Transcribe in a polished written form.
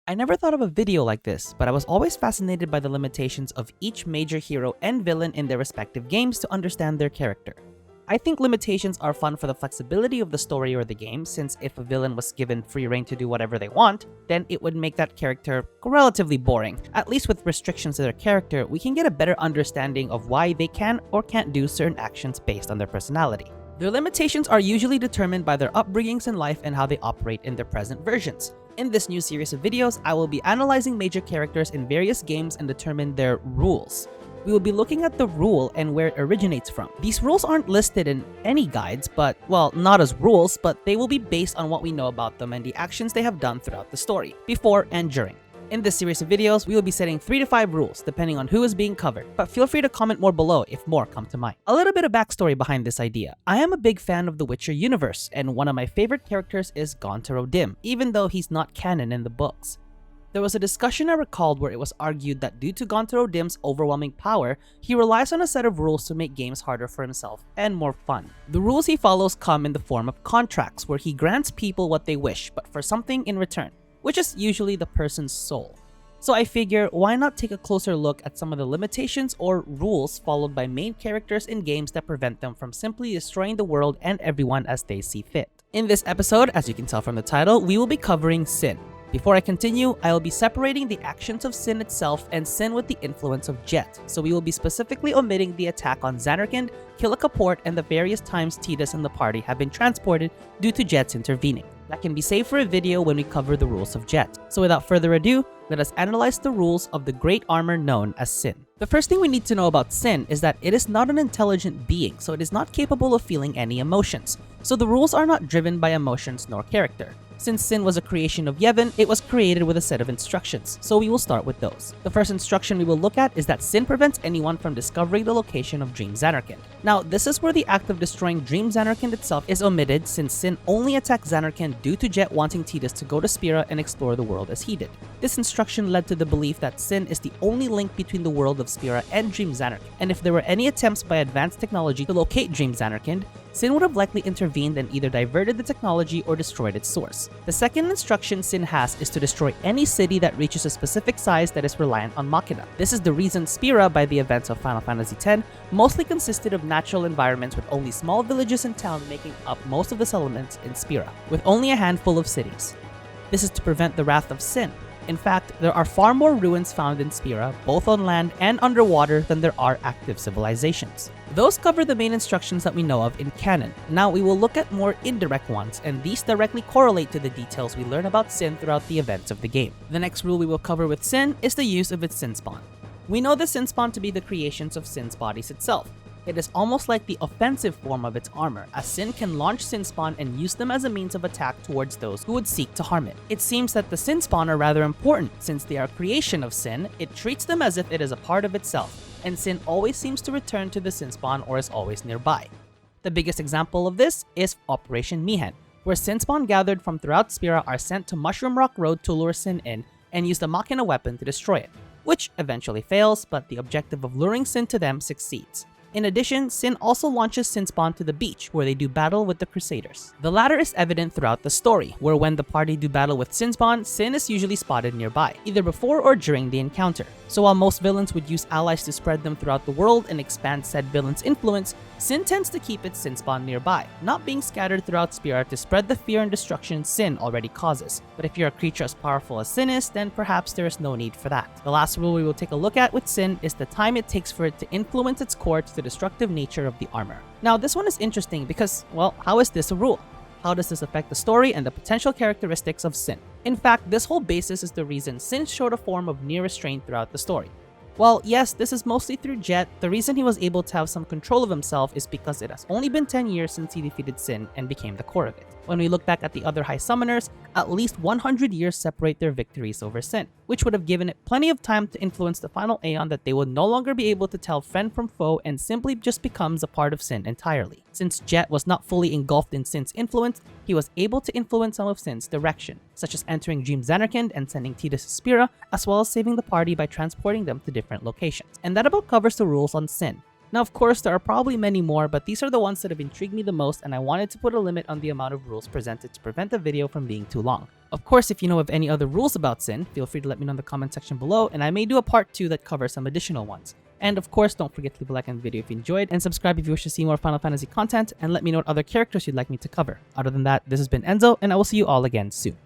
I never thought of a video like this, but I was always fascinated by the limitations of each major hero and villain in their respective games to understand their character. I think limitations are fun for the flexibility of the story or the game, since if a villain was given free reign to do whatever they want, then it would make that character relatively boring. At least with restrictions to their character, we can get a better understanding of why they can or can't do certain actions based on their personality. Their limitations are usually determined by their upbringings in life and how they operate in their present versions. In this new series of videos, I will be analyzing major characters in various games and determine their rules. We will be looking at the rule and where it originates from. These rules aren't listed in any guides, but, well, not as rules, but they will be based on what we know about them and the actions they have done throughout the story, before and during. In this series of videos, we will be setting 3 to 5 rules depending on who is being covered, but feel free to comment more below if more come to mind. A little bit of backstory behind this idea. I am a big fan of the Witcher universe, and one of my favorite characters is Gontar O'Dim, even though he's not canon in the books. There was a discussion I recalled where it was argued that due to Gontar O'Dim's overwhelming power, he relies on a set of rules to make games harder for himself and more fun. The rules he follows come in the form of contracts where he grants people what they wish, but for something in return, which is usually the person's soul. So I figure, why not take a closer look at some of the limitations or rules followed by main characters in games that prevent them from simply destroying the world and everyone as they see fit. In this episode, as you can tell from the title, we will be covering Sin. Before I continue, I will be separating the actions of Sin itself and Sin with the influence of Jet, so we will be specifically omitting the attack on Zanarkand, Kill-a-Kaport, and the various times Tidus and the party have been transported due to Jet's intervening. That can be saved for a video when we cover the rules of Jet. So without further ado, let us analyze the rules of the great armor known as Sin. The first thing we need to know about Sin is that it is not an intelligent being, so it is not capable of feeling any emotions. So the rules are not driven by emotions nor character. Since Sin was a creation of Yevon, it was created with a set of instructions, so we will start with those. The first instruction we will look at is that Sin prevents anyone from discovering the location of Dream Zanarkand. Now, this is where the act of destroying Dream Zanarkand itself is omitted, since Sin only attacked Zanarkand due to Jet wanting Tidus to go to Spira and explore the world as he did. This instruction led to the belief that Sin is the only link between the world of Spira and Dream Zanarkand, and if there were any attempts by advanced technology to locate Dream Zanarkand, Sin would have likely intervened and either diverted the technology or destroyed its source. The second instruction Sin has is to destroy any city that reaches a specific size that is reliant on Machina. This is the reason Spira, by the events of Final Fantasy X, mostly consisted of natural environments with only small villages and towns making up most of the settlements in Spira, with only a handful of cities. This is to prevent the wrath of Sin. In fact, there are far more ruins found in Spira, both on land and underwater, than there are active civilizations. Those cover the main instructions that we know of in canon. Now we will look at more indirect ones, and these directly correlate to the details we learn about Sin throughout the events of the game. The next rule we will cover with Sin is the use of its Sin Spawn. We know the Sin Spawn to be the creations of Sin's bodies itself. It is almost like the offensive form of its armor, as Sin can launch Sin Spawn and use them as a means of attack towards those who would seek to harm it. It seems that the Sin Spawn are rather important, since they are a creation of Sin. It treats them as if it is a part of itself, and Sin always seems to return to the Sin Spawn or is always nearby. The biggest example of this is Operation Mihen, where Sin Spawn gathered from throughout Spira are sent to Mushroom Rock Road to lure Sin in and use the Machina weapon to destroy it, which eventually fails, but the objective of luring Sin to them succeeds. In addition, Sin also launches Sin Spawn to the beach, where they do battle with the Crusaders. The latter is evident throughout the story, where when the party do battle with Sin Spawn, Sin is usually spotted nearby, either before or during the encounter. So while most villains would use allies to spread them throughout the world and expand said villain's influence, Sin tends to keep its Sin Spawn nearby, not being scattered throughout Spira to spread the fear and destruction Sin already causes. But if you're a creature as powerful as Sin is, then perhaps there is no need for that. The last rule we will take a look at with Sin is the time it takes for it to influence its core to the destructive nature of the armor. Now this one is interesting because, well, how is this a rule? How does this affect the story and the potential characteristics of Sin? In fact, this whole basis is the reason Sin showed a form of near restraint throughout the story. While yes, this is mostly through Jet, the reason he was able to have some control of himself is because it has only been 10 years since he defeated Sin and became the core of it. When we look back at the other High Summoners, at least 100 years separate their victories over Sin, which would have given it plenty of time to influence the final Aeon that they would no longer be able to tell friend from foe and simply just becomes a part of Sin entirely. Since Jet was not fully engulfed in Sin's influence, he was able to influence some of Sin's direction, such as entering Dream Zanarkand and sending Tidus to Spira, as well as saving the party by transporting them to different locations. And that about covers the rules on Sin. Now, of course, there are probably many more, but these are the ones that have intrigued me the most, and I wanted to put a limit on the amount of rules presented to prevent the video from being too long. Of course, if you know of any other rules about Sin, feel free to let me know in the comment section below, and I may do a part 2 that covers some additional ones. And of course, don't forget to leave a like on the video if you enjoyed, and subscribe if you wish to see more Final Fantasy content, and let me know what other characters you'd like me to cover. Other than that, this has been Enzo, and I will see you all again soon.